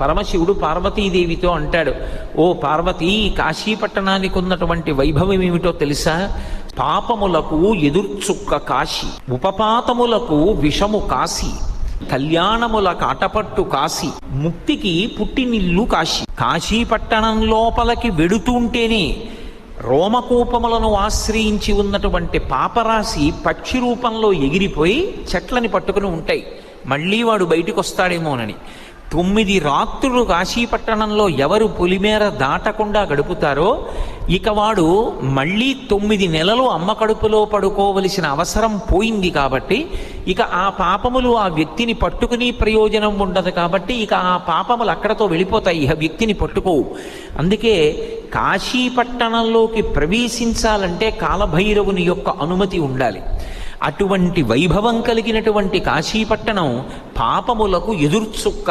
పరమశివుడు పార్వతీదేవితో అంటాడు, ఓ పార్వతీ, కాశీపట్టణానికి ఉన్నటువంటి వైభవం ఏమిటో తెలుసా? పాపములకు ఎదుర్చుక్క కాశీ, ఉపపాతములకు విషము కాశీ, కళ్యాణముల కాటపట్టు కాశీ, ముక్తికి పుట్టినిల్లు కాశీ. కాశీపట్టణం లోపలికి వెడుతుంటేనే రోమకూపములను ఆశ్రయించి ఉన్నటువంటి పాపరాశి పక్షి రూపంలో ఎగిరిపోయి చెట్లని పట్టుకుని ఉంటాయి. మళ్ళీ వాడు బయటికి వస్తాడేమోనని 9 రాత్రులు కాశీపట్టణంలో ఎవరు పొలిమేర దాటకుండా గడుపుతారో ఇక వాడు మళ్ళీ 9 నెలలు అమ్మ కడుపులో పడుకోవలసిన అవసరం పోయింది. కాబట్టి ఇక ఆ పాపములు ఆ వ్యక్తిని పట్టుకుని ప్రయోజనం ఉండదు. కాబట్టి ఇక ఆ పాపములు అక్కడతో వెళ్ళిపోతాయి, ఆ వ్యక్తిని పట్టుకోవు. అందుకే కాశీపట్టణంలోకి ప్రవేశించాలంటే కాలభైరవుని యొక్క అనుమతి ఉండాలి. అటువంటి వైభవం కలిగినటువంటి కాశీపట్టణం పాపములకు ఎదుర్చుక్క